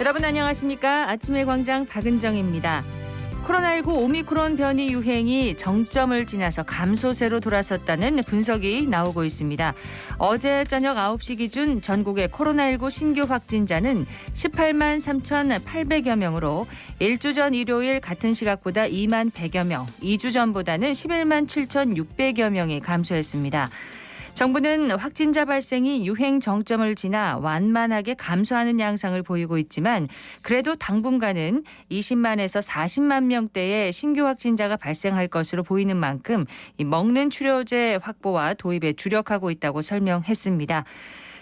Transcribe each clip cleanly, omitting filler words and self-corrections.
여러분 안녕하십니까? 아침의 광장 박은정입니다. 코로나19 오미크론 변이 유행이 정점을 지나서 감소세로 돌아섰다는 분석이 나오고 있습니다. 어제 저녁 9시 기준 전국의 코로나19 신규 확진자는 18만 3,800여 명으로 1주 전 일요일 같은 시각보다 2만 100여 명, 2주 전보다는 11만 7,600여 명이 감소했습니다. 정부는 확진자 발생이 유행 정점을 지나 완만하게 감소하는 양상을 보이고 있지만 그래도 당분간은 20만에서 40만 명대의 신규 확진자가 발생할 것으로 보이는 만큼 먹는 치료제 확보와 도입에 주력하고 있다고 설명했습니다.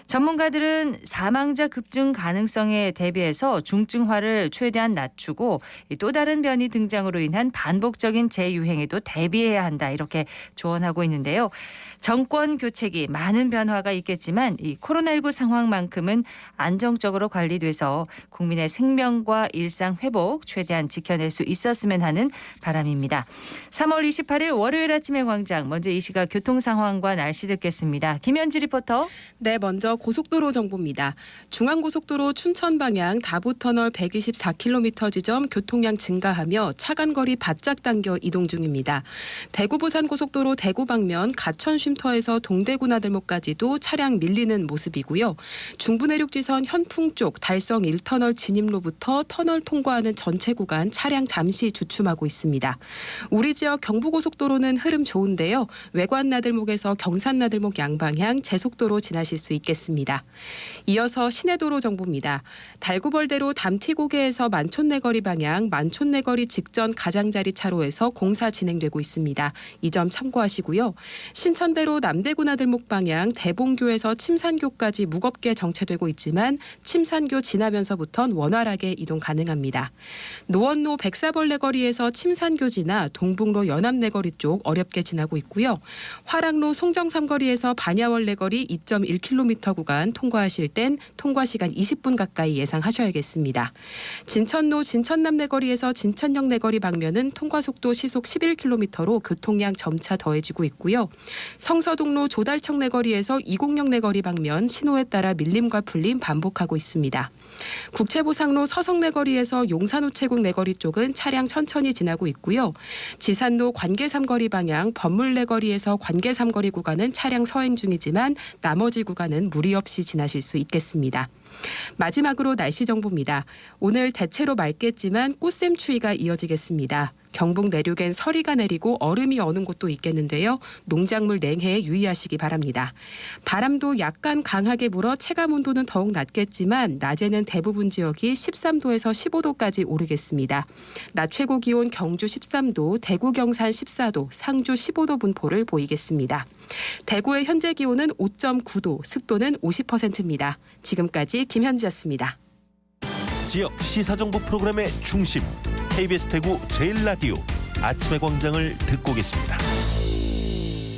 전문가들은 사망자 급증 가능성에 대비해서 중증화를 최대한 낮추고 또 다른 변이 등장으로 인한 반복적인 재유행에도 대비해야 한다 이렇게 조언하고 있는데요. 정권 교체기 많은 변화가 있겠지만 이 코로나19 상황만큼은 안정적으로 관리돼서 국민의 생명과 일상 회복 최대한 지켜낼 수 있었으면 하는 바람입니다. 3월 28일 월요일 아침의 광장 먼저 이 시각 교통 상황과 날씨 듣겠습니다. 김현지 리포터. 네, 먼저 고속도로 정보입니다. 중앙고속도로 춘천 방향 다부터널 124km 지점 교통량 증가하며 차간거리 바짝 당겨 이동 중입니다. 대구 부산고속도로 대구 방면 가천 쉼터에서 동대구 나들목까지도 차량 밀리는 모습이고요. 중부내륙지선 현풍 쪽 달성 1터널 진입로부터 터널 통과하는 전체 구간 차량 잠시 주춤하고 있습니다. 우리 지역 경부고속도로는 흐름 좋은데요. 외관 나들목에서 경산 나들목 양방향 제속도로 지나실 수 있겠습니다. 이어서 시내도로 정보입니다. 달구벌대로 담티고개에서 만촌내거리 방향 만촌내거리 직전 가장자리 차로에서 공사 진행되고 있습니다. 이 점 참고하시고요. 신천대로 남대구 나들목 방향 대봉교에서 침산교까지 무겁게 정체되고 있지만 침산교 지나면서부터는 원활하게 이동 가능합니다. 노원로 백사벌레 거리에서 침산교 지나 동북로 연암내거리 쪽 어렵게 지나고 있고요. 화랑로 송정삼거리에서 반야월내 거리 2.1km 구간 통과하실 땐 통과 시간 20분 가까이 예상하셔야겠습니다. 진천로 진천남내거리에서 진천역 내거리 방면은 통과속도 시속 11km로 교통량 점차 더해지고 있고요. 성서동로 조달청 내거리에서 이곡역 내거리 방면 신호에 따라 밀림과 풀림 반복하고 있습니다. 국채보상로 서성내거리에서 용산우체국 내거리 쪽은 차량 천천히 지나고 있고요. 지산로 관계삼거리 방향 범물내거리에서 관계삼거리 구간은 차량 서행 중이지만 나머지 구간은 무리 없이 지나실 수 있겠습니다. 마지막으로 날씨 정보입니다. 오늘 대체로 맑겠지만 꽃샘추위가 이어지겠습니다. 경북 내륙엔 서리가 내리고 얼음이 어는 곳도 있겠는데요. 농작물 냉해에 유의하시기 바랍니다. 바람도 약간 강하게 불어 체감온도는 더욱 낮겠지만 낮에는 대부분 지역이 13도에서 15도까지 오르겠습니다. 낮 최고 기온 경주 13도, 대구 경산 14도, 상주 15도 분포를 보이겠습니다. 대구의 현재 기온은 5.9도, 습도는 50%입니다. 지금까지 김현지였습니다. 지역 시사정보 프로그램의 중심 KBS 대구 제일라디오 아침의 광장을 듣고 계십니다.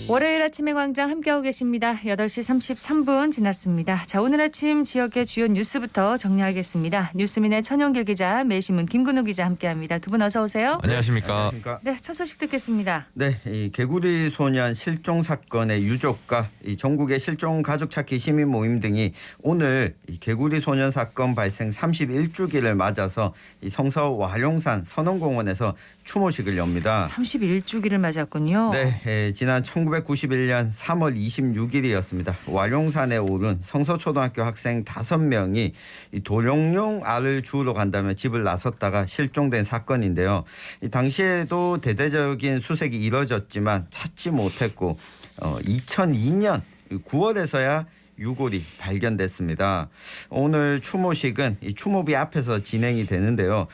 월요일 아침의 광장 함께하고 계십니다. 8시 33분 지났습니다. 자, 오늘 아침 지역의 주요 뉴스부터 정리하겠습니다. 뉴스민의 천용길 기자, 매신문 김근우 기자 함께합니다. 두 분 어서 오세요. 안녕하십니까. 네, 첫 소식 듣겠습니다. 네, 이 개구리 소년 실종 사건의 유족과 이 전국의 실종 가족 찾기 시민 모임 등이 오늘 이 개구리 소년 사건 발생 31주기를 맞아서 이 성서 와룡산 선원공원에서 추모식을 엽니다. 31주기를 맞았군요. 네, 지난 1991년 3월 26일이었습니다. 와룡산에 오른 성서초등학교 학생 5명이 이 도룡뇽 알을 주우러 간다며 집을 나섰다가 실종된 사건인데요. 이 당시에도 대대적인 수색이 이뤄졌지만 찾지 못했고 2002년 9월에서야 유골이 발견됐습니다. 오늘 추모식은 이 추모비 앞에서 진행이 되는데요.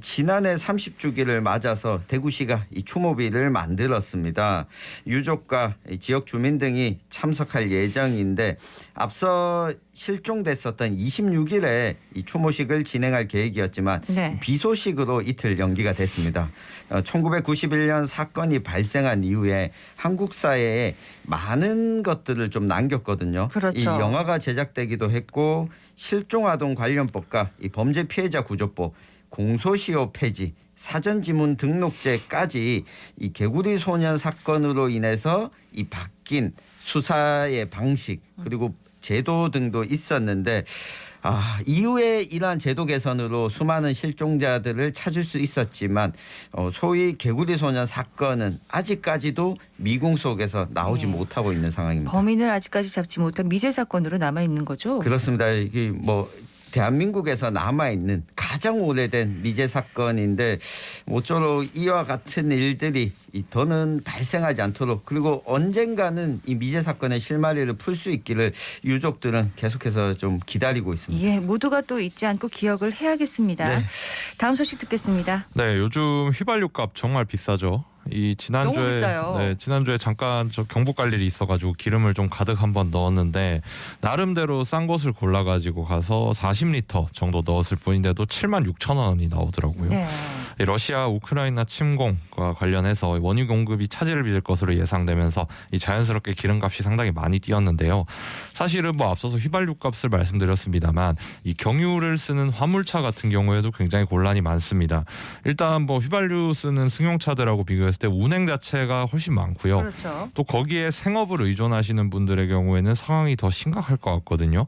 지난해 30주기를 맞아서 대구시가 이 추모비를 만들었습니다. 유족과 지역 주민 등이 참석할 예정인데 앞서 실종됐었던 26일에 이 추모식을 진행할 계획이었지만 네. 비소식으로 이틀 연기가 됐습니다. 1991년 사건이 발생한 이후에 한국 사회에 많은 것들을 좀 남겼거든요. 그렇죠. 이 영화가 제작되기도 했고 실종아동 관련법과 이 범죄 피해자 구조법, 공소시효 폐지, 사전지문 등록제까지 이 개구리 소년 사건으로 인해서 이 바뀐 수사의 방식 그리고 제도 등도 있었는데 이후에 이러한 제도 개선으로 수많은 실종자들을 찾을 수 있었지만 소위 개구리 소년 사건은 아직까지도 미궁 속에서 나오지 못하고 있는 상황입니다. 범인을 아직까지 잡지 못한 미제 사건으로 남아 있는 거죠? 그렇습니다. 이게 대한민국에서 남아있는 가장 오래된 미제 사건인데 모쪼록 이와 같은 일들이 더는 발생하지 않도록 그리고 언젠가는 이 미제 사건의 실마리를 풀 수 있기를 유족들은 계속해서 좀 기다리고 있습니다. 예, 모두가 또 잊지 않고 기억을 해야겠습니다. 네. 다음 소식 듣겠습니다. 네, 요즘 휘발유 값 정말 비싸죠. 너무 비싸요. 지난주에 잠깐 저 경북 갈 일이 있어가지고 기름을 좀 가득 한번 넣었는데 나름대로 싼 곳을 골라가지고 가서 40리터 정도 넣었을 뿐인데도 76,000원이 나오더라고요. 네. 러시아 우크라이나 침공과 관련해서 원유 공급이 차질을 빚을 것으로 예상되면서 자연스럽게 기름값이 상당히 많이 뛰었는데요. 사실은 앞서서 휘발유 값을 말씀드렸습니다만 이 경유를 쓰는 화물차 같은 경우에도 굉장히 곤란이 많습니다. 일단 휘발유 쓰는 승용차들하고 비교했을 때 운행 자체가 훨씬 많고요. 그렇죠. 또 거기에 생업을 의존하시는 분들의 경우에는 상황이 더 심각할 것 같거든요.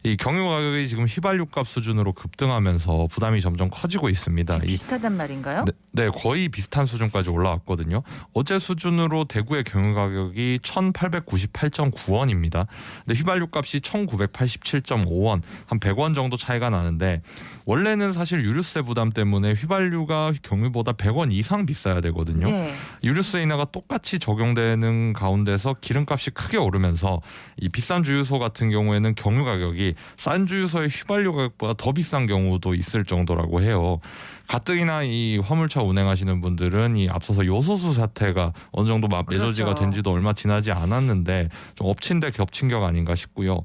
이 경유 가격이 지금 휘발유 값 수준으로 급등하면서 부담이 점점 커지고 있습니다. 비슷하단 말인가요? 네, 거의 비슷한 수준까지 올라왔거든요. 어제 수준으로 대구의 경유 가격이 1,898.9원입니다. 근데 휘발유 값이 1,987.5원, 한 100원 정도 차이가 나는데 원래는 사실 유류세 부담 때문에 휘발유가 경유보다 100원 이상 비싸야 되거든요. 네. 유류세 인하가 똑같이 적용되는 가운데서 기름값이 크게 오르면서 이 비싼 주유소 같은 경우에는 경유 가격이 싼 주유소의 휘발유 가격보다 더 비싼 경우도 있을 정도라고 해요. 가뜩이나 이 화물차 운행하시는 분들은 이 앞서서 요소수 사태가 어느 정도 매저지가 된 지도 얼마 지나지 않았는데 좀 엎친 데 겹친 격 아닌가 싶고요.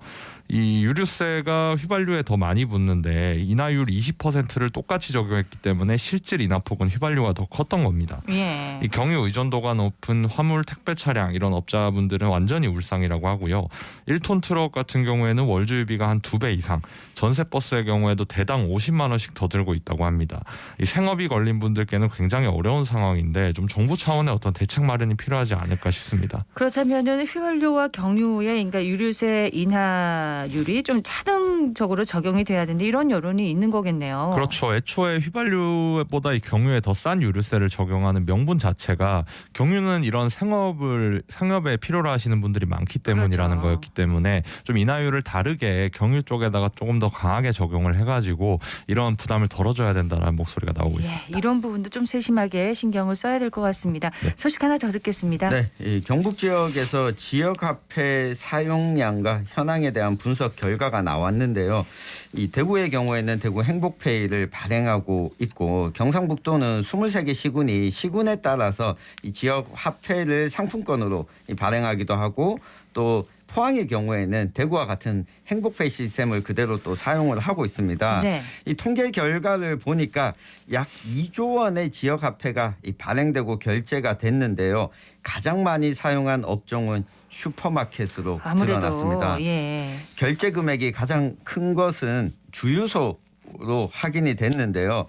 이 유류세가 휘발유에 더 많이 붙는데 인하율 20%를 똑같이 적용했기 때문에 실질 인하폭은 휘발유가 더 컸던 겁니다. 예. 이 경유 의존도가 높은 화물 택배 차량 이런 업자분들은 완전히 울상이라고 하고요. 1톤 트럭 같은 경우에는 월주유비가 한 2배 이상, 전세 버스의 경우에도 대당 50만 원씩 더 들고 있다고 합니다. 이 생업이 걸린 분들께는 굉장히 어려운 상황인데 좀 정부 차원의 어떤 대책 마련이 필요하지 않을까 싶습니다. 그렇다면은 휘발유와 경유의 그러니까 유류세 인하율이 좀 차등적으로 적용이 돼야 되는데 이런 여론이 있는 거겠네요. 그렇죠. 애초에 휘발유보다 이 경유에 더 싼 유류세를 적용하는 명분 자체가 경유는 이런 생업에 필요로 하시는 분들이 많기 때문이라는 그렇죠. 거였기 때문에 좀 인하율을 다르게 경유 쪽에다가 조금 더 강하게 적용을 해가지고 이런 부담을 덜어줘야 된다는 목소리가 나오고 있습니다. 이런 부분도 좀 세심하게 신경을 써야 될 것 같습니다. 네. 소식 하나 더 듣겠습니다. 네, 이 경북 지역에서 지역 화폐 사용량과 현황에 대한 분석 결과가 나왔는데요. 이 대구의 경우에는 대구 행복페이를 발행하고 있고 경상북도는 23개 시군이 시군에 따라서 이 지역 화폐를 상품권으로 발행하기도 하고 또 포항의 경우에는 대구와 같은 행복페이 시스템을 그대로 또 사용을 하고 있습니다. 네. 이 통계 결과를 보니까 약 2조 원의 지역 화폐가 발행되고 결제가 됐는데요. 가장 많이 사용한 업종은 슈퍼마켓으로 아무래도 드러났습니다. 예. 결제 금액이 가장 큰 것은 주유소 로 확인이 됐는데요.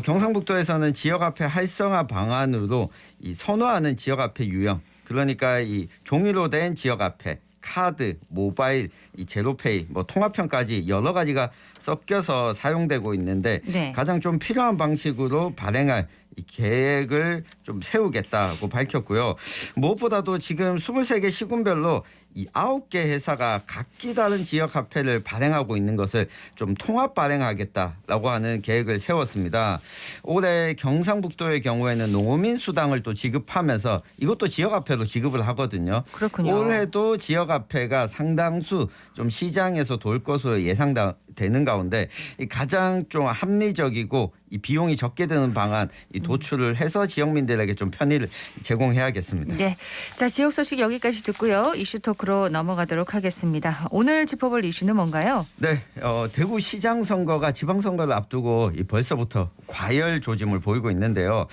경상북도에서는 지역화폐 활성화 방안으로 이 선호하는 지역화폐 유형, 그러니까 이 종이로 된 지역화폐, 카드, 모바일, 이 제로페이, 통합형까지 여러 가지가 섞여서 사용되고 있는데 네. 가장 좀 필요한 방식으로 발행할 이 계획을 좀 세우겠다고 밝혔고요. 무엇보다도 지금 23개 시군별로 이 9개 회사가 각기 다른 지역 화폐를 발행하고 있는 것을 좀 통합 발행하겠다라고 하는 계획을 세웠습니다. 올해 경상북도의 경우에는 농어민 수당을 또 지급하면서 이것도 지역 화폐로 지급을 하거든요. 그렇군요. 올해도 지역 화폐가 상당수 좀 시장에서 돌 것으로 예상되는 가운데 가장 좀 합리적이고 이 비용이 적게 드는 방안 이 도출을 해서 지역민들에게 좀 편의를 제공해야겠습니다. 네, 자 지역 소식 여기까지 듣고요. 이슈 토크로 넘어가도록 하겠습니다. 오늘 짚어볼 이슈는 뭔가요? 네, 대구시장 선거가 지방선거를 앞두고 벌써부터 과열 조짐을 보이고 있는데요.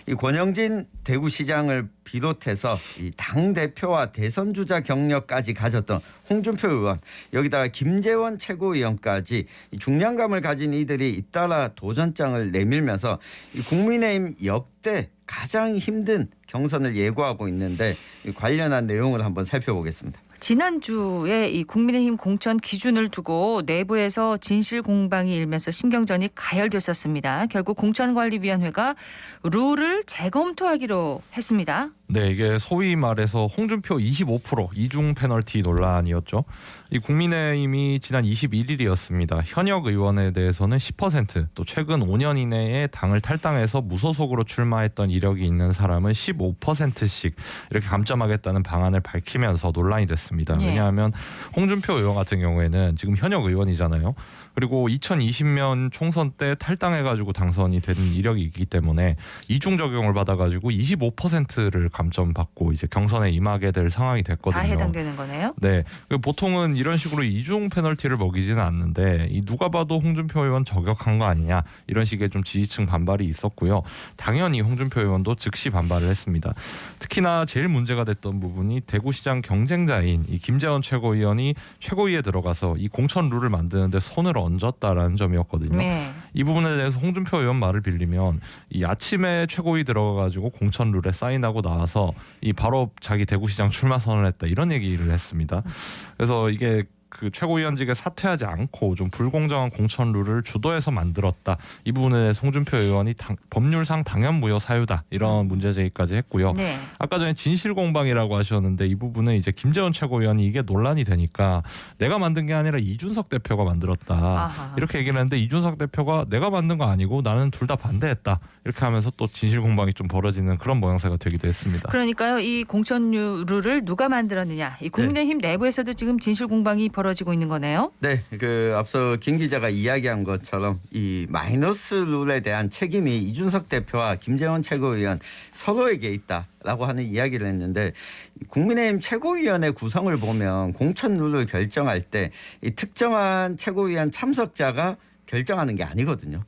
이 권영진 대구시장을 비롯해서 이 당 대표와 대선 주자 경력까지 가졌던 홍준표 의원, 여기다가 김재원 최고위원까지 이 중량감을 가진 이들이 잇따라 도전장을 내밀면서 이 국민의힘 역대 가장 힘든 경선을 예고하고 있는데 관련한 내용을 한번 살펴보겠습니다. 지난주에 이 국민의힘 공천 기준을 두고 내부에서 진실 공방이 일면서 신경전이 가열됐었습니다. 결국 공천관리위원회가 룰을 재검토하기로 했습니다. 네, 이게 소위 말해서 홍준표 25% 이중 페널티 논란이었죠. 이 국민의힘이 지난 21일이었습니다. 현역 의원에 대해서는 10%, 또 최근 5년 이내에 당을 탈당해서 무소속으로 출마했던 이력이 있는 사람은 15%씩 이렇게 감점하겠다는 방안을 밝히면서 논란이 됐습니다. 예. 왜냐하면 홍준표 의원 같은 경우에는 지금 현역 의원이잖아요. 그리고 2020년 총선 때 탈당해가지고 당선이 된 이력이 있기 때문에 이중 적용을 받아가지고 25%를 감점받고 이제 경선에 임하게 될 상황이 됐거든요. 다 해당되는 거네요. 네, 보통은 이런 식으로 이중 페널티를 먹이지는 않는데 이 누가 봐도 홍준표 의원 저격한 거 아니냐 이런 식의 좀 지지층 반발이 있었고요. 당연히 홍준표 의원도 즉시 반발을 했습니다. 특히나 제일 문제가 됐던 부분이 대구시장 경쟁자인 이 김재원 최고위원이 최고위에 들어가서 이 공천 룰을 만드는데 손을 얹었다라는 점이었거든요. 네. 이 부분에 대해서 홍준표 의원 말을 빌리면 이 아침에 최고위 들어가가지고 공천 룰에 사인하고 나와서 이 바로 자기 대구시장 출마 선언했다 이런 얘기를 했습니다. 그래서 이게 그 최고위원직에 사퇴하지 않고 좀 불공정한 공천 룰을 주도해서 만들었다. 이 부분에 대해서 홍준표 의원이 법률상 당연무효 사유다 이런 문제 제기까지 했고요. 네. 아까 전에 진실공방이라고 하셨는데 이 부분은 이제 김재원 최고위원이 이게 논란이 되니까 내가 만든 게 아니라 이준석 대표가 만들었다. 아하. 이렇게 얘기를 했는데 이준석 대표가 내가 만든 거 아니고 나는 둘 다 반대했다. 이렇게 하면서 또 진실공방이 좀 벌어지는 그런 모양새가 되기도 했습니다. 그러니까요. 이 공천 룰을 누가 만들었느냐. 이 국민의힘 내부에서도 지금 진실 공방이 벌어지고 있는 거네요. 네, 앞서 김 기자가 이야기한 것처럼 이 마이너스 룰에 대한 책임이 이준석 대표와 김재원 최고위원 서로에게 있다라고 하는 이야기를 했는데 국민의힘 최고위원회 구성을 보면 공천 룰을 결정할 때 이 특정한 최고위원 참석자가 결정하는 게 아니거든요.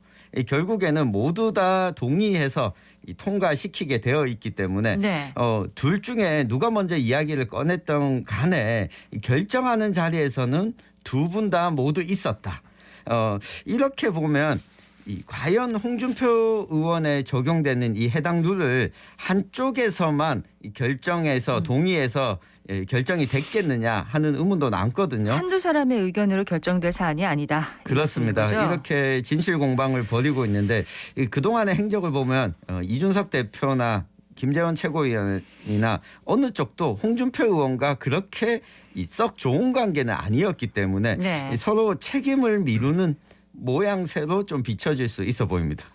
결국에는 모두 다 동의해서 통과시키게 되어 있기 때문에 네. 둘 중에 누가 먼저 이야기를 꺼냈던 간에 결정하는 자리에서는 두 분 다 모두 있었다. 이렇게 보면 과연 홍준표 의원에 적용되는 이 해당 룰을 한쪽에서만 결정해서 동의해서 결정이 됐겠느냐 하는 의문도 남거든요. 한두 사람의 의견으로 결정될 사안이 아니다. 그렇습니다. 이렇게 진실 공방을 벌이고 있는데 그동안의 행적을 보면 이준석 대표나 김재원 최고위원이나 어느 쪽도 홍준표 의원과 그렇게 썩 좋은 관계는 아니었기 때문에 네. 서로 책임을 미루는 모양새로 좀 비춰질 수 있어 보입니다.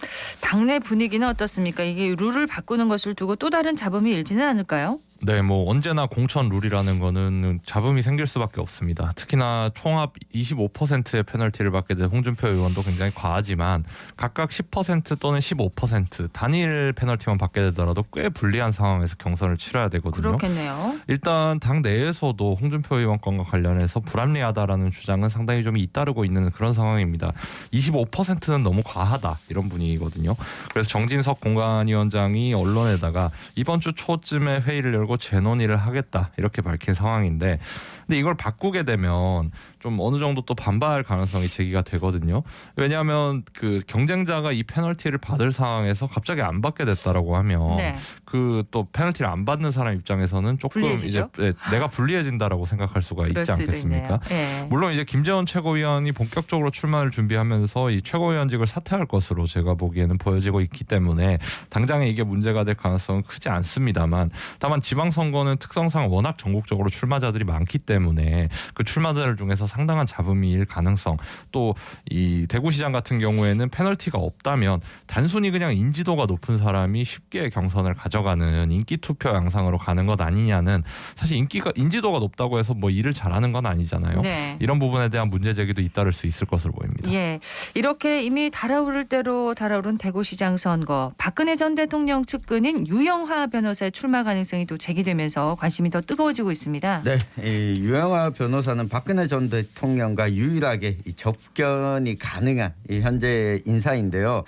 당내 분위기는 어떻습니까? 이게 룰을 바꾸는 것을 두고 또 다른 잡음이 일지는 않을까요? 네, 뭐 언제나 공천 룰이라는 거는 잡음이 생길 수밖에 없습니다. 특히나 총합 25%의 페널티를 받게 된 홍준표 의원도 굉장히 과하지만 각각 10% 또는 15% 단일 페널티만 받게 되더라도 꽤 불리한 상황에서 경선을 치러야 되거든요. 그렇겠네요. 일단 당 내에서도 홍준표 의원 건과 관련해서 불합리하다라는 주장은 상당히 좀 잇따르고 있는 그런 상황입니다. 25%는 너무 과하다 이런 분위기거든요. 그래서 정진석 공관위원장이 언론에다가 이번 주 초쯤에 회의를 열고 재논의를 하겠다 이렇게 밝힌 상황인데 근데 이걸 바꾸게 되면 좀 어느 정도 또 반발 가능성이 제기가 되거든요. 왜냐하면 그 경쟁자가 이 페널티를 받을 상황에서 갑자기 안 받게 됐다라고 하면 네. 그 또 페널티를 안 받는 사람 입장에서는 조금 불리해지죠? 이제 내가 불리해진다라고 생각할 수가 있지 않겠습니까? 네. 물론 이제 김재원 최고위원이 본격적으로 출마를 준비하면서 이 최고위원직을 사퇴할 것으로 제가 보기에는 보여지고 있기 때문에 당장에 이게 문제가 될 가능성은 크지 않습니다만 다만 지방선거는 특성상 워낙 전국적으로 출마자들이 많기 때문에 그 출마자들 중에서 상당한 잡음이 일 가능성 또 이 대구시장 같은 경우에는 페널티가 없다면 단순히 그냥 인지도가 높은 사람이 쉽게 경선을 가져가는 인기 투표 양상으로 가는 것 아니냐는 사실 인지도가 높다고 해서 뭐 일을 잘하는 건 아니잖아요. 네. 이런 부분에 대한 문제 제기도 잇따를 수 있을 것으로 보입니다. 예, 이렇게 이미 달아오를 대로 달아오른 대구시장 선거 박근혜 전 대통령 측근인 유영하 변호사의 출마 가능성이 또 제기되면서 관심이 더 뜨거워지고 있습니다. 네, 이 유영하 변호사는 박근혜 전 대통령과 유일하게 이 접견이 가능한 이 현재 인사인데요.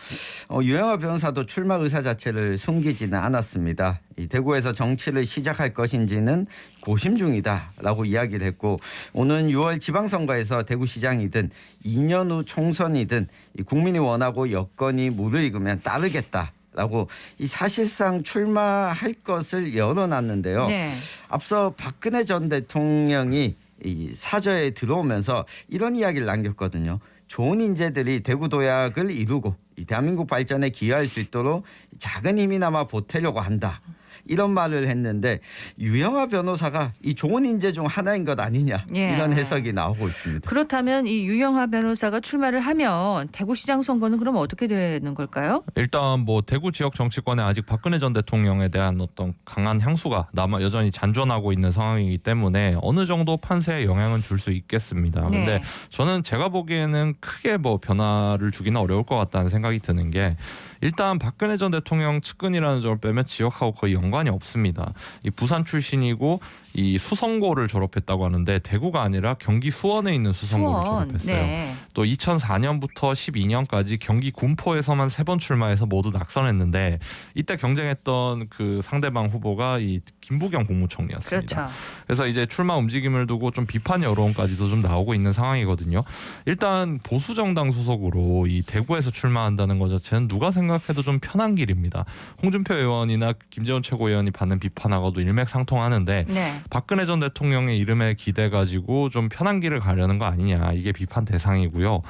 유영하 변호사도 출마 의사 자체를 숨기지는 않았습니다. 이 대구에서 정치를 시작할 것인지는 고심 중이다라고 이야기를 했고 오는 6월 지방선거에서 대구시장이든 2년 후 총선이든 이 국민이 원하고 여건이 무르익으면 따르겠다. 있다라고 이 사실상 출마할 것을 열어놨는데요. 네. 앞서 박근혜 전 대통령이 이 사저에 들어오면서 이런 이야기를 남겼거든요. 좋은 인재들이 대구 도약을 이루고 이 대한민국 발전에 기여할 수 있도록 작은 힘이나마 보태려고 한다. 이런 말을 했는데 유영하 변호사가 이 좋은 인재 중 하나인 것 아니냐 예. 이런 해석이 나오고 있습니다. 그렇다면 이 유영하 변호사가 출마를 하면 대구시장 선거는 그럼 어떻게 되는 걸까요? 일단 뭐 대구 지역 정치권에 아직 박근혜 전 대통령에 대한 어떤 강한 향수가 남아 여전히 잔존하고 있는 상황이기 때문에 어느 정도 판세에 영향은 줄 수 있겠습니다. 네. 근데 저는 제가 보기에는 크게 뭐 변화를 주기는 어려울 것 같다는 생각이 드는 게 일단 박근혜 전 대통령 측근이라는 점을 빼면 지역하고 거의 연관이 없습니다. 이 부산 출신이고 이 수성고를 졸업했다고 하는데 대구가 아니라 경기 수원에 있는 수성고를 졸업했어요. 네. 또 2004년부터 12년까지 경기 군포에서만 3번 출마해서 모두 낙선했는데 이때 경쟁했던 그 상대방 후보가 이 김부겸 국무총리였습니다. 그렇죠. 그래서 이제 출마 움직임을 두고 좀 비판 여론까지도 좀 나오고 있는 상황이거든요. 일단 보수 정당 소속으로 이 대구에서 출마한다는 것 자체는 누가 생각해도 좀 편한 길입니다. 홍준표 의원이나 김재원 최고위원이 받는 비판하고도 일맥상통하는데 네. 박근혜 전 대통령의 이름에 기대 가지고 좀 편한 길을 가려는 거 아니냐 이게 비판 대상이고요.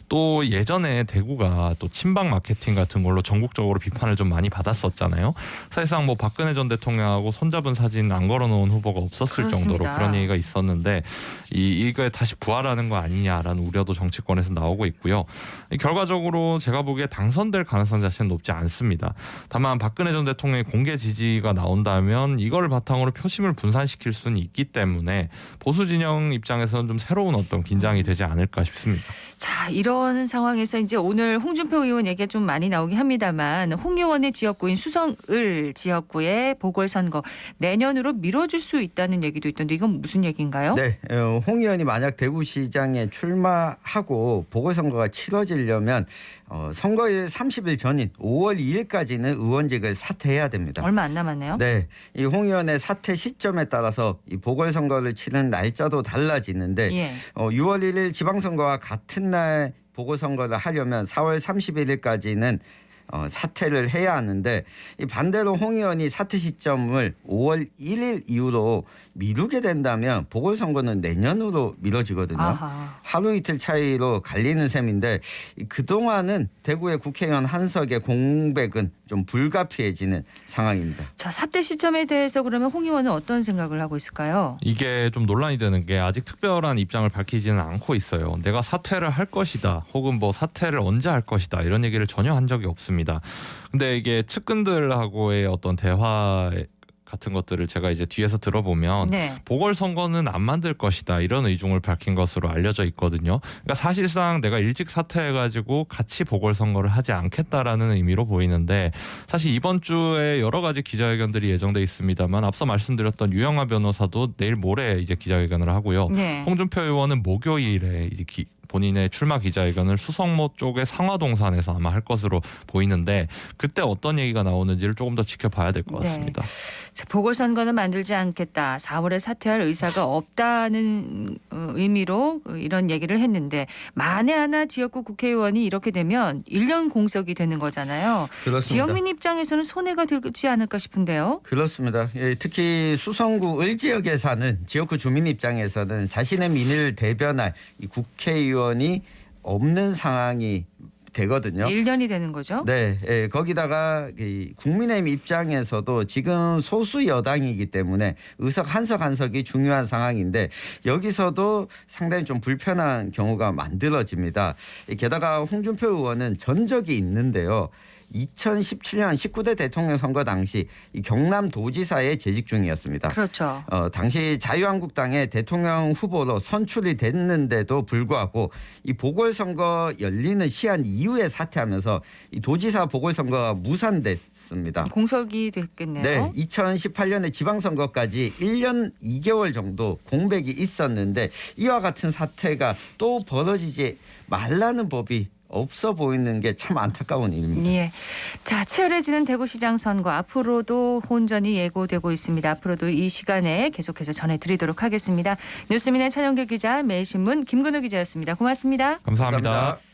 또 예전에 대구가 또 친박 마케팅 같은 걸로 전국적으로 비판을 좀 많이 받았었잖아요. 사실상 뭐 박근혜 전 대통령하고 손잡은 사진 안 걸어놓은 후보가 없었을 그렇습니다. 정도로 그런 얘기가 있었는데 이거에 다시 부활하는 거 아니냐라는 우려도 정치권에서 나오고 있고요. 결과적으로 제가 보기에 당선될 가능성 자체는 높지 않습니다. 다만 박근혜 전 대통령의 공개 지지가 나온다면 이걸 바탕으로 표심을 분산시킬 수는 있기 때문에 보수 진영 입장에서는 좀 새로운 어떤 긴장이 되지 않을까 싶습니다. 자, 이런 상황에서 이제 오늘 홍준표 의원 얘기가 좀 많이 나오긴 합니다만 홍 의원의 지역구인 수성을 지역구의 보궐선거 내년으로 미뤄질 수 있다는 얘기도 있던데 이건 무슨 얘기인가요? 네, 홍 의원이 만약 대구시장에 출마하고 보궐선거가 치러지려면 선거일 30일 전인 5월 2일까지는 의원직을 사퇴해야 됩니다. 얼마 안 남았네요. 네, 이 홍 의원의 사퇴 시점에 따라서 이 보궐선거를 치른 날짜도 달라지는데 예. 6월 1일 지방선거와 같은 날 보궐선거를 하려면 4월 31일까지는 사퇴를 해야 하는데 반대로 홍 의원이 사퇴 시점을 5월 1일 이후로 미루게 된다면 보궐선거는 내년으로 미뤄지거든요. 아하. 하루 이틀 차이로 갈리는 셈인데 그동안은 대구의 국회의원 한석의 공백은 좀 불가피해지는 상황입니다. 자, 사퇴 시점에 대해서 그러면 홍 의원은 어떤 생각을 하고 있을까요? 이게 좀 논란이 되는 게 아직 특별한 입장을 밝히지는 않고 있어요. 내가 사퇴를 할 것이다 혹은 뭐 사퇴를 언제 할 것이다 이런 얘기를 전혀 한 적이 없습니다. 근데 이게 측근들하고의 어떤 대화 같은 것들을 제가 이제 뒤에서 들어보면 네. 보궐선거는 안 만들 것이다 이런 의중을 밝힌 것으로 알려져 있거든요. 그러니까 사실상 내가 일찍 사퇴해가지고 같이 보궐선거를 하지 않겠다라는 의미로 보이는데 사실 이번 주에 여러 가지 기자회견들이 예정돼 있습니다만 앞서 말씀드렸던 유영하 변호사도 내일 모레 이제 기자회견을 하고요. 네. 홍준표 의원은 목요일에 이제 본인의 출마 기자회견을 수성모 쪽의 상화동산에서 아마 할 것으로 보이는데 그때 어떤 얘기가 나오는지를 조금 더 지켜봐야 될 것 같습니다. 자, 보궐선거는 만들지 않겠다. 4월에 사퇴할 의사가 없다는 의미로 이런 얘기를 했는데 만에 하나 지역구 국회의원이 이렇게 되면 1년 공석이 되는 거잖아요. 그렇습니다. 지역민 입장에서는 손해가 들지 않을까 싶은데요. 그렇습니다. 예, 특히 수성구 을 지역에 사는 지역구 주민 입장에서는 자신의 민의를 대변할 이 국회의원이 없는 상황이 되거든요. 1년이 되는 거죠. 네, 예, 거기다가 이 국민의힘 입장에서도 지금 소수 여당이기 때문에 의석 한석 한석이 중요한 상황인데 여기서도 상당히 좀 불편한 경우가 만들어집니다. 게다가 홍준표 의원은 전적이 있는데요. 2017년 19대 대통령 선거 당시 이 경남도지사에 재직 중이었습니다. 그렇죠. 당시 자유한국당의 대통령 후보로 선출이 됐는데도 불구하고 이 보궐선거 열리는 시한 이후에 사퇴하면서 이 도지사 보궐선거가 무산됐습니다. 공석이 됐겠네요. 네, 2018년에 지방선거까지 1년 2개월 정도 공백이 있었는데 이와 같은 사태가 또 벌어지지 말라는 법이 없어 보이는 게 참 안타까운 일입니다. 예. 자, 치열해지는 대구시장 선거 앞으로도 혼전이 예고되고 있습니다. 앞으로도 이 시간에 계속해서 전해드리도록 하겠습니다. 뉴스민의 찬영길 기자, 매일신문 김근우 기자였습니다. 고맙습니다. 감사합니다. 감사합니다.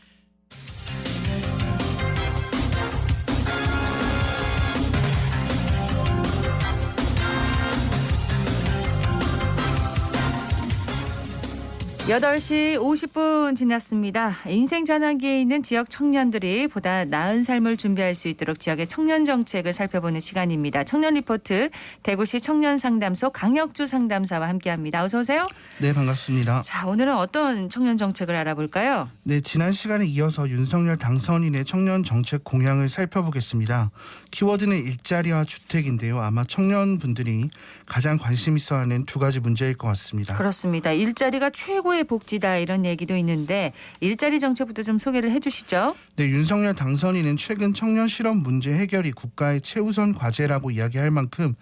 8시 50분 지났습니다. 인생 전환기에 있는 지역 청년들이 보다 나은 삶을 준비할 수 있도록 지역의 청년 정책을 살펴보는 시간입니다. 청년 리포트 대구시 청년상담소 강혁주 상담사와 함께합니다. 어서 오세요. 네, 반갑습니다. 자, 오늘은 어떤 청년 정책을 알아볼까요? 네, 지난 시간에 이어서 윤석열 당선인의 청년 정책 공약을 살펴보겠습니다. 키워드는 일자리와 주택인데요. 아마 청년분들이 가장 관심 있어하는 두 가지 문제일 것 같습니다. 그렇습니다. 일자리가 최고의 복지다 이런 얘기도 있는데 일자리 정책부터 좀 소개를 해주시죠. 네, 윤석열 당선인은 최근 청년 실업 문제 해결이 국가의 최우선 과제라고 이야기할 만큼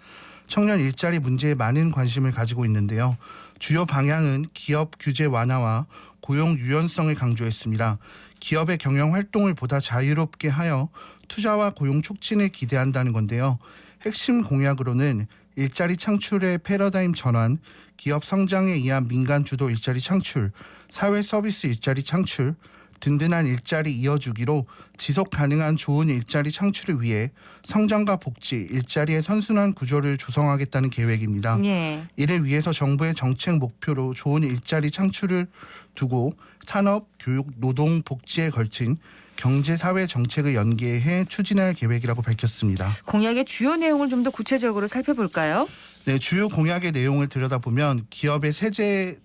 청년 일자리 문제에 많은 관심을 가지고 있는데요. 주요 방향은 기업 규제 완화와 고용 유연성을 강조했습니다. 기업의 경영 활동을 보다 자유롭게 하여 투자와 고용 촉진을 기대한다는 건데요. 핵심 공약으로는 일자리 창출의 패러다임 전환, 기업 성장에 의한 민간 주도 일자리 창출, 사회 서비스 일자리 창출, 든든한 일자리 이어주기로 지속 가능한 좋은 일자리 창출을 위해 성장과 복지, 일자리의 선순환 구조를 조성하겠다는 계획입니다. 예. 이를 위해서 정부의 정책 목표로 좋은 일자리 창출을 두고 산업, 교육, 노동, 복지에 걸친 경제사회 정책을 연계해 추진할 계획이라고 밝혔습니다. 공약의 주요 내용을 좀 더 구체적으로 살펴볼까요? 네, 주요 공약의 내용을 들여다보면 기업의 세제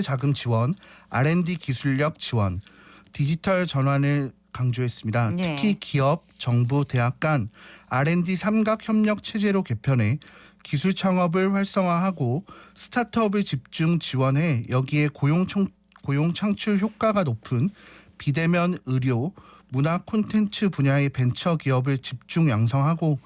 자금 지원, R&D 기술력 지원, 디지털 전환을 강조했습니다. 네. 특히 기업, 정부, 대학 간 R&D 삼각 협력 체제로 개편해 기술 창업을 활성화하고 스타트업을 집중 지원해 여기에 고용 창출 효과가 높은 비대면 의료, 문화 콘텐츠 분야의 벤처 기업을 집중 양성하고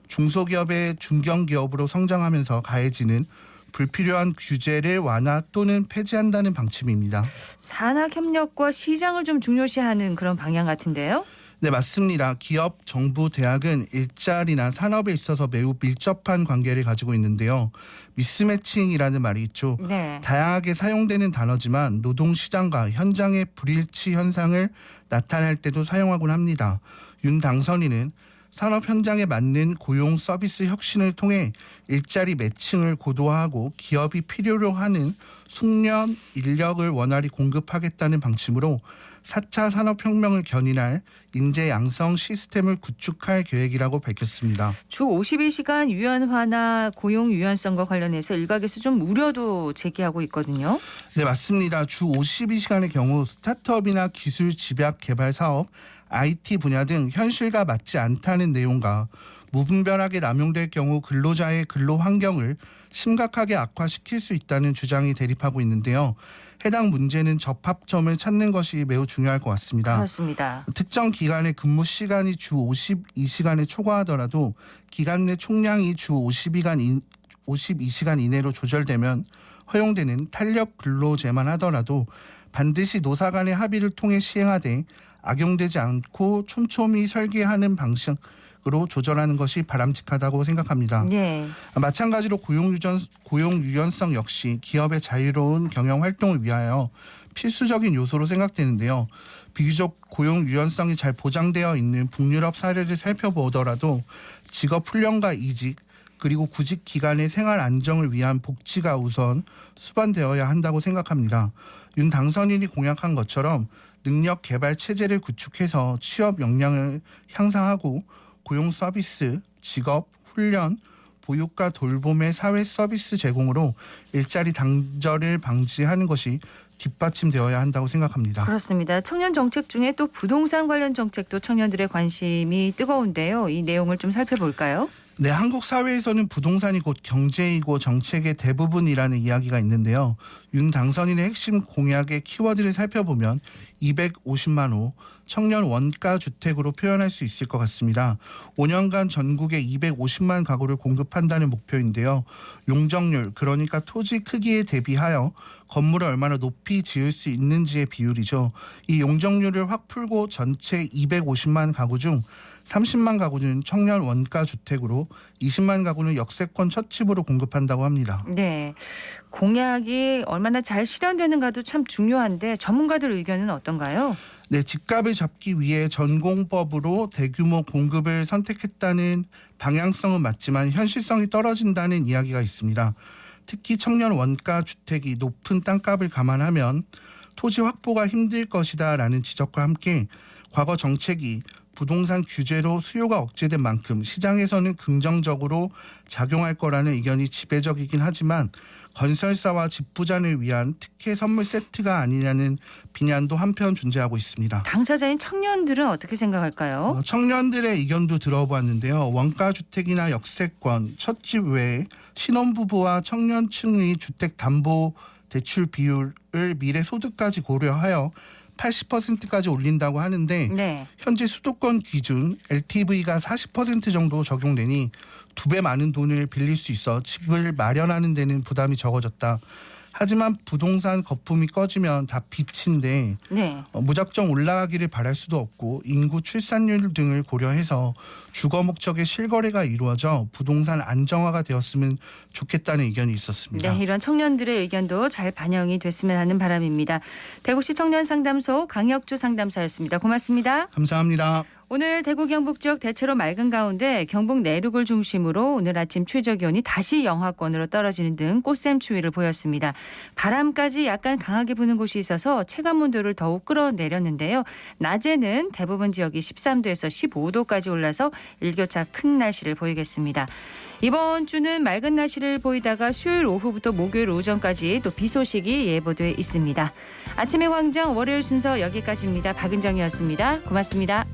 중소기업의 중견기업으로 성장하면서 가해지는 불필요한 규제를 완화 또는 폐지한다는 방침입니다. 산학협력과 시장을 좀 중요시하는 그런 방향 같은데요? 네, 맞습니다. 기업, 정부, 대학은 일자리나 산업에 있어서 매우 밀접한 관계를 가지고 있는데요. 미스매칭이라는 말이 있죠. 네. 다양하게 사용되는 단어지만 노동시장과 현장의 불일치 현상을 나타낼 때도 사용하곤 합니다. 윤 당선인은 산업 현장에 맞는 고용 서비스 혁신을 통해 일자리 매칭을 고도화하고 기업이 필요로 하는 숙련 인력을 원활히 공급하겠다는 방침으로 4차 산업혁명을 견인할 인재 양성 시스템을 구축할 계획이라고 밝혔습니다. 주 52시간 유연화나 고용 유연성과 관련해서 일각에서 좀 우려도 제기하고 있거든요. 네, 맞습니다. 주 52시간의 경우 스타트업이나 기술 집약 개발 사업, IT 분야 등 현실과 맞지 않다는 내용과 무분별하게 남용될 경우 근로자의 근로 환경을 심각하게 악화시킬 수 있다는 주장이 대립하고 있는데요. 해당 문제는 접합점을 찾는 것이 매우 중요할 것 같습니다. 그렇습니다. 특정 기간의 근무 시간이 주 52시간에 초과하더라도 기간 내 총량이 주 52시간 이내로 조절되면 허용되는 탄력 근로제만 하더라도 반드시 노사 간의 합의를 통해 시행하되 악용되지 않고 촘촘히 설계하는 방식으로 조절하는 것이 바람직하다고 생각합니다. 네. 마찬가지로 고용 유연성 역시 기업의 자유로운 경영 활동을 위하여 필수적인 요소로 생각되는데요. 비교적 고용 유연성이 잘 보장되어 있는 북유럽 사례를 살펴보더라도 직업 훈련과 이직 그리고 구직 기간의 생활 안정을 위한 복지가 우선 수반되어야 한다고 생각합니다. 윤 당선인이 공약한 것처럼 능력 개발 체제를 구축해서 취업 역량을 향상하고 고용 서비스, 직업, 훈련, 보육과 돌봄의 사회 서비스 제공으로 일자리 단절을 방지하는 것이 뒷받침되어야 한다고 생각합니다. 그렇습니다. 청년 정책 중에 또 부동산 관련 정책도 청년들의 관심이 뜨거운데요. 이 내용을 좀 살펴볼까요? 네, 한국 사회에서는 부동산이 곧 경제이고 정책의 대부분이라는 이야기가 있는데요. 윤 당선인의 핵심 공약의 키워드를 살펴보면 250만 호 청년 원가 주택으로 표현할 수 있을 것 같습니다. 5년간 전국에 250만 가구를 공급한다는 목표인데요. 용적률, 그러니까 토지 크기에 대비하여 건물을 얼마나 높이 지을 수 있는지의 비율이죠. 이 용적률을 확 풀고 전체 250만 가구 중 30만 가구는 청년 원가 주택으로 20만 가구는 역세권 첫 집으로 공급한다고 합니다. 네. 공약이 얼마나 잘 실현되는가도 참 중요한데 전문가들 의견은 어떤가요? 네, 집값을 잡기 위해 전공법으로 대규모 공급을 선택했다는 방향성은 맞지만 현실성이 떨어진다는 이야기가 있습니다. 특히 청년 원가 주택이 높은 땅값을 감안하면 토지 확보가 힘들 것이다라는 지적과 함께 과거 정책이 부동산 규제로 수요가 억제된 만큼 시장에서는 긍정적으로 작용할 거라는 의견이 지배적이긴 하지만 건설사와 집부자를 위한 특혜 선물 세트가 아니냐는 비난도 한편 존재하고 있습니다. 당사자인 청년들은 어떻게 생각할까요? 청년들의 의견도 들어보았는데요. 원가주택이나 역세권, 첫집 외에 신혼부부와 청년층의 주택담보대출 비율을 미래 소득까지 고려하여 80%까지 올린다고 하는데 네. 현재 수도권 기준 LTV가 40% 정도 적용되니 2배 많은 돈을 빌릴 수 있어 집을 마련하는 데는 부담이 적어졌다. 하지만 부동산 거품이 꺼지면 다 빛인데 네. 무작정 올라가기를 바랄 수도 없고 인구 출산율 등을 고려해서 주거 목적의 실거래가 이루어져 부동산 안정화가 되었으면 좋겠다는 의견이 있었습니다. 네, 이런 청년들의 의견도 잘 반영이 됐으면 하는 바람입니다. 대구시 청년상담소 강혁주 상담사였습니다. 고맙습니다. 감사합니다. 오늘 대구 경북 지역 대체로 맑은 가운데 경북 내륙을 중심으로 오늘 아침 최저 기온이 다시 영하권으로 떨어지는 등 꽃샘 추위를 보였습니다. 바람까지 약간 강하게 부는 곳이 있어서 체감온도를 더욱 끌어내렸는데요. 낮에는 대부분 지역이 13도에서 15도까지 올라서 일교차 큰 날씨를 보이겠습니다. 이번 주는 맑은 날씨를 보이다가 수요일 오후부터 목요일 오전까지 또 비 소식이 예보돼 있습니다. 아침의 광장 월요일 순서 여기까지입니다. 박은정이었습니다. 고맙습니다.